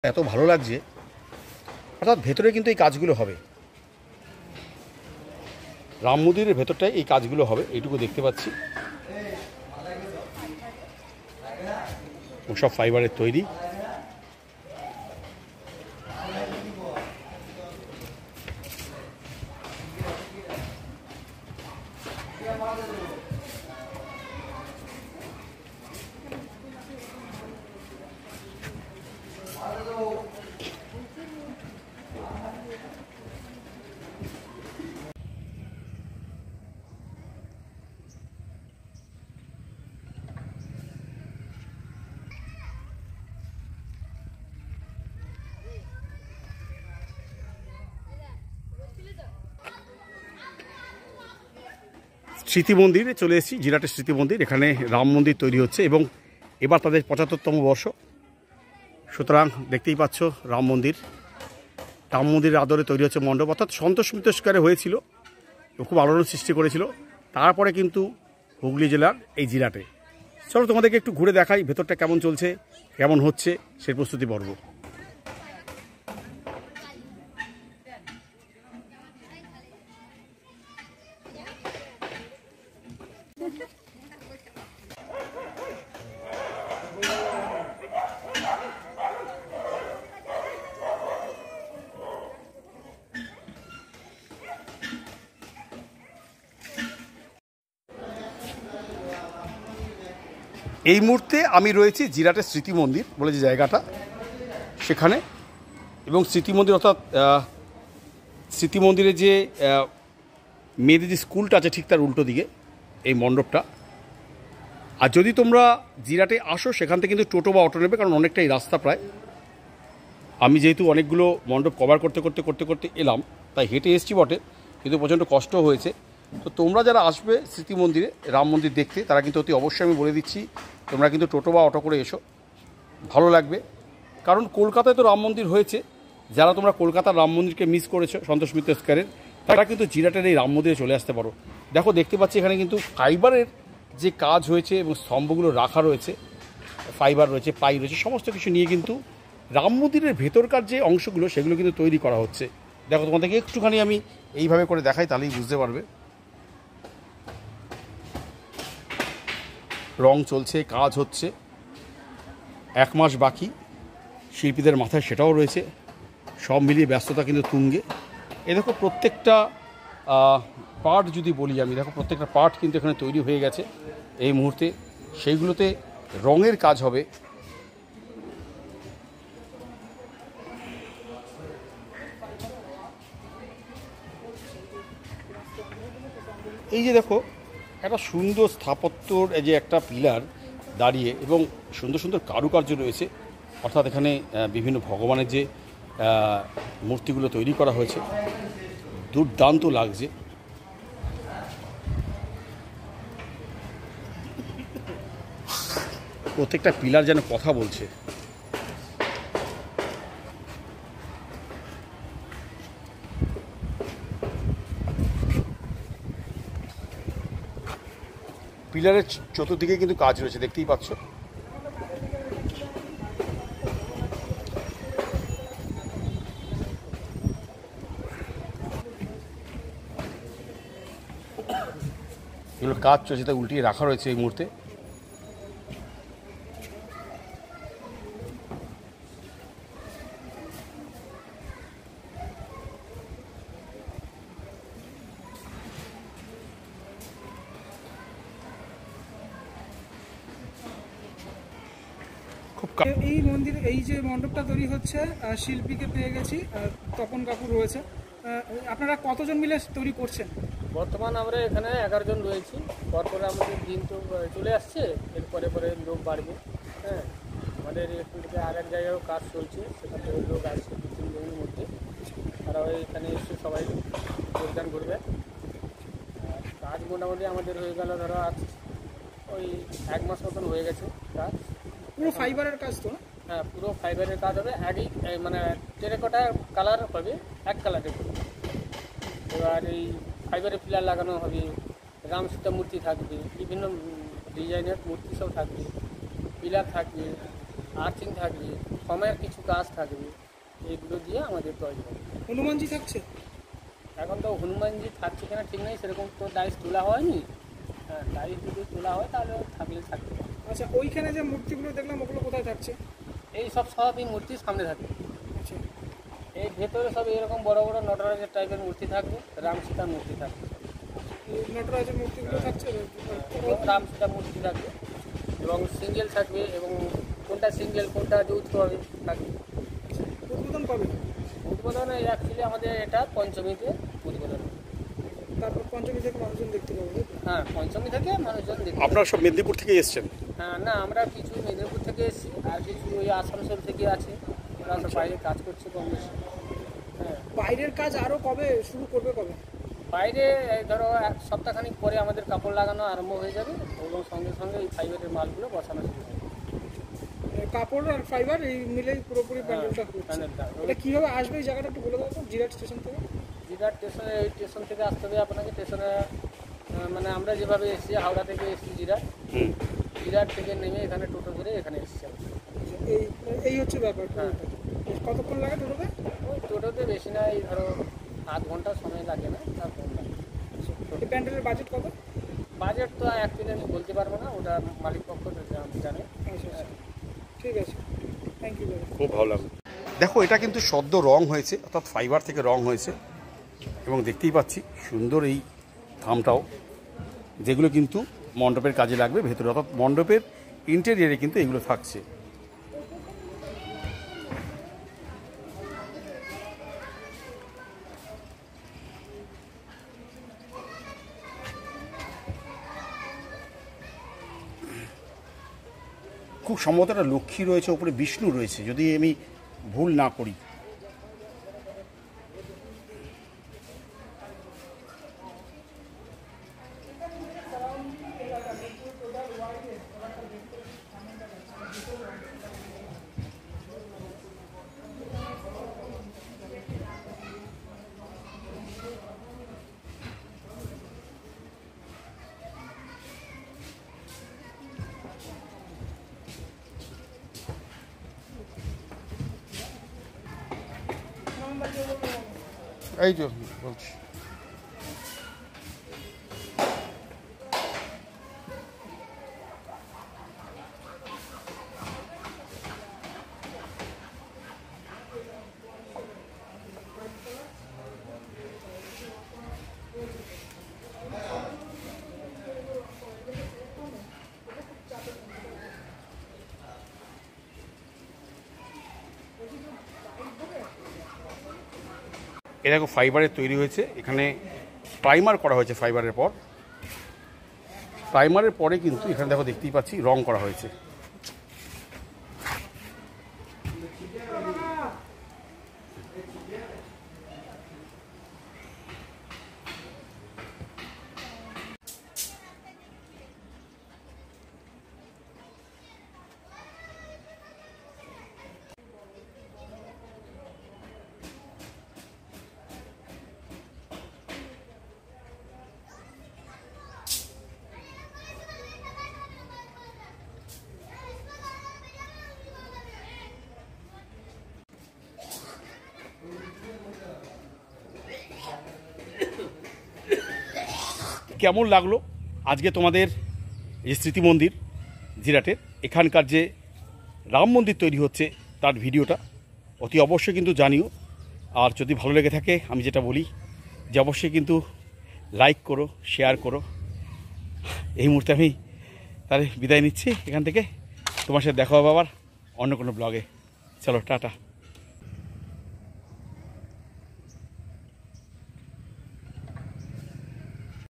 এত ভালো লাগছে। অর্থাৎ ভেতরে কিন্তু এই কাজগুলো হবে, রাম মন্দিরের ভেতরটায় এই কাজগুলো হবে, এইটুকু দেখতে পাচ্ছি। সব ফাইবারের তৈরি। স্মৃতি মন্দিরে চলে এসেছি, জিরাটের স্মৃতি মন্দির। এখানে রাম মন্দির তৈরি হচ্ছে এবং এবার তাদের ৭৫তম বর্ষ। সুতরাং দেখতেই পাচ্ছ রাম মন্দিরের আদরে তৈরি হচ্ছে মণ্ডপ। অর্থাৎ সন্তোষ মিত্রস্কারে হয়েছিল, খুব আলোড়ন সৃষ্টি করেছিল। তারপরে কিন্তু হুগলি জেলার এই জিরাটে। চলো তোমাদেরকে একটু ঘুরে দেখাই ভেতরটা কেমন চলছে, কেমন হচ্ছে সেই প্রস্তুতি পর্ব। এই মুহূর্তে আমি রয়েছি জিরাটের স্মৃতি মন্দির বলে যে জায়গাটা, সেখানে। এবং স্মৃতি মন্দির অর্থাৎ স্মৃতি মন্দিরে যে মেয়েদের যে স্কুলটা আছে ঠিক তার উল্টো দিকে এই মণ্ডপটা। আর যদি তোমরা জিরাটে আসো সেখান থেকে কিন্তু টোটো বা অটো নেবে, কারণ অনেকটাই রাস্তা প্রায়। আমি যেহেতু অনেকগুলো মণ্ডপ কভার করতে এলাম, তাই হেঁটে এসছি বটে, কিন্তু প্রচণ্ড কষ্ট হয়েছে। তো তোমরা যারা আসবে স্মৃতি মন্দিরে রাম মন্দির দেখতে, তারা কিন্তু অতি অবশ্যই আমি বলে দিচ্ছি, তোমরা কিন্তু টোটো বা অটো করে এসো, ভালো লাগবে। কারণ কলকাতায় তো রাম মন্দির হয়েছে, যারা তোমরা কলকাতার রাম মন্দিরকে মিস করেছো সন্তোষ মিত্র স্কয়ারের, তারা কিন্তু জিরাটের এই রাম মন্দিরে চলে আসতে পারো। দেখো, দেখতে পাচ্ছি এখানে কিন্তু ফাইবারের যে কাজ হয়েছে এবং স্তম্ভগুলো রাখা রয়েছে, ফাইবার রয়েছে, পাই রয়েছে, সমস্ত কিছু নিয়ে কিন্তু রাম মন্দিরের ভেতরকার যে অংশগুলো সেগুলো কিন্তু তৈরি করা হচ্ছে। দেখো, তোমাদেরকে একটুখানি আমি এইভাবে করে দেখাই, তাহলেই বুঝতে পারবে। রং চলছে, কাজ হচ্ছে, 1 মাস বাকি, শিল্পীদের মাথায় সেটাও রয়েছে। সব মিলিয়ে ব্যস্ততা কিন্তু তুঙ্গে। এ দেখো, প্রত্যেকটা পার্ট যদি বলি আমি, দেখো প্রত্যেকটা পার্ট কিন্তু এখানে তৈরি হয়ে গেছে এই মুহূর্তে। সেইগুলোতে রঙের কাজ হবে। এই যে দেখো, একটা সুন্দর স্থাপত্যর এই যে একটা পিলার দাঁড়িয়ে এবং সুন্দর সুন্দর কারুকার্য রয়েছে। অর্থাৎ এখানে বিভিন্ন ভগবানের যে মূর্তিগুলো তৈরি করা হয়েছে, দুর্দান্ত লাগছে। প্রত্যেকটা পিলার যেন কথা বলছে। পিলারের চতুর্দিকে কিন্তু কাজ রয়েছে, দেখতেই পাচ্ছ। এগুলো কাজ চলছে, তা উল্টিয়ে রাখা রয়েছে এই মুহূর্তে। এই মন্দির, এই যে মণ্ডপটা তৈরি হচ্ছে, শিল্পীকে পেয়ে গেছি, তপন কাকু রয়েছে। আপনারা কতজন মিলে তৈরি করছেন? বর্তমান আমরা এখানে 11 জন রয়েছি। পরপরে আমাদের দিন তো চলে আসছে, এরপরে পরে লোক বাড়বে। হ্যাঁ, আমাদের একটু আর এক জায়গায়ও কাজ চলছে, সেখান থেকে লোক আসছে 2-3 দিনের মধ্যে। তারা এখানে এসে সবাই যোগদান করবে। কাজ মোটামুটি আমাদের হয়ে গেল, ধরো আজ ওই 1 মাস মতন হয়ে গেছে কাজ। পুরো ফাইবারের কাজ তো? হ্যাঁ, পুরো ফাইবারের কাজ হবে। একই মানে টেরাকোটা কালার হবে, এক কালারের। এবার এই ফাইবারের পিলার লাগানো হবে, রাম সীতা মূর্তি থাকবে, বিভিন্ন ডিজাইনের মূর্তি সব থাকবে, পিলার থাকবে। আর্থিং থাকবে, সময়ের কিছু কাজ থাকবে, এইগুলো দিয়ে আমাদের তৈরি হবে। হনুমানজি থাকছে? এখন তো হনুমানজি থাকছে কিনা ঠিক নেই, সেরকম তো ডাইস তোলা হয়নি। হ্যাঁ, ডাইস যদি তোলা হয় তাহলে থাকলে থাকবে। আচ্ছা, ওইখানে যে মূর্তিগুলো দেখলাম ওগুলো কোথায় থাকছে? এই সবই মূর্তির সামনে থাকবে। আচ্ছা, এই ভেতরে সব এরকম বড় বড় নটরাজের টাইপের মূর্তি থাকবে, রাম সীতার মূর্তি থাকবে, এই নটরাজের মূর্তিগুলো থাকছে? এবং রাম সীতার মূর্তি থাকবে, এবং সিঙ্গেল থাকবে, এবং কোনটা সিঙ্গেল কোনটা যৌথ হবে থাকবে। উদ্বোধন কবে? উদ্বোধন অ্যাকচুয়ালি আমাদের এটা পঞ্চমীতে উদ্বোধন হবে। তারপর পঞ্চমী থেকে মানুষজন দেখতে পাবে, তাই তো? হ্যাঁ, পঞ্চমী থেকে মানুষজন দেখবে। আপনারা সব মেদিনীপুর থেকে এসছেন? হ্যাঁ, না, আমরা কিছু মেদিনীপুর থেকে এসেছি, আর কিছু ওই আসানসোল থেকে আছে, ওরা সব বাইরে কাজ করছে কম বেশি। হ্যাঁ, বাইরের কাজ আরো কবে শুরু করবে, কবে? বাইরে এই ধরো এক সপ্তাহখানিক পরে আমাদের কাপড় লাগানো আরম্ভ হয়ে যাবে, এবং সঙ্গে সঙ্গে এই ফাইবারের মালগুলো বসানো শুরু হবে। কাপড় আর ফাইবার এই মিলেই পুরোপুরি প্যান্ডেলটা হচ্ছে। প্যানেলটা এটা কিভাবে আসবে এই জায়গাটা একটু বলে দাও তো, জিরাট স্টেশন থেকে? জিরাট স্টেশনে, এই স্টেশন থেকে আসতে হবে আপনাকে। স্টেশনে মানে আমরা যেভাবে এসেছি, হাওড়া থেকে এসেছি জিরাট, জিরাট থেকে নেমে এখানে টোটো ধরে এখানে এসেছি আমরা। এই এই হচ্ছে ব্যাপার। হ্যাঁ। কতক্ষণ লাগে টোটোতে? ওই টোটোতে বেশি না, এই ধরো আধ ঘন্টা সময় লাগে না, তার কম লাগে। এই প্যান্ডেলের বাজেট কত? বাজেট তো অ্যাকচুয়ালি আমি বলতে পারবো না, ওটা মালিক পক্ষ জানে। আচ্ছা আচ্ছা, ঠিক আছে, থ্যাংক ইউ দাদা। খুব ভালো লাগলো। দেখো, এটা কিন্তু সদ্য রং হয়েছে, অর্থাৎ ফাইবার থেকে রং হয়েছে, এবং দেখতেই পাচ্ছি সুন্দর এই থামটাও, যেগুলো কিন্তু মণ্ডপের কাজে লাগবে ভেতরে, অর্থাৎ মণ্ডপের ইন্টেরিয়ারে কিন্তু এগুলো থাকছে। খুব সম্ভবত একটা লক্ষ্মী রয়েছে, উপরে বিষ্ণু রয়েছে, যদি আমি ভুল না করি। এই তো বলছি, এ দেখো ফাইবারের তৈরি হয়েছে, এখানে প্রাইমার করা হয়েছে ফাইবারের পর, প্রাইমারের পরে কিন্তু এখানে দেখো দেখতেই পাচ্ছি রং করা হয়েছে। কেমন লাগলো আজকে তোমাদের এই স্মৃতি মন্দির জিরাটের, এখানকার যে রাম মন্দির তৈরি হচ্ছে তার ভিডিওটা অতি অবশ্যই কিন্তু জানিও। আর যদি ভালো লেগে থাকে, আমি যেটা বলি যে অবশ্যই কিন্তু লাইক করো, শেয়ার করো। এই মুহূর্তে আমি তাহলে বিদায় নিচ্ছি এখান থেকে, তোমার সাথে দেখা হবে আবার অন্য কোনো ব্লগে। চলো, টাটা।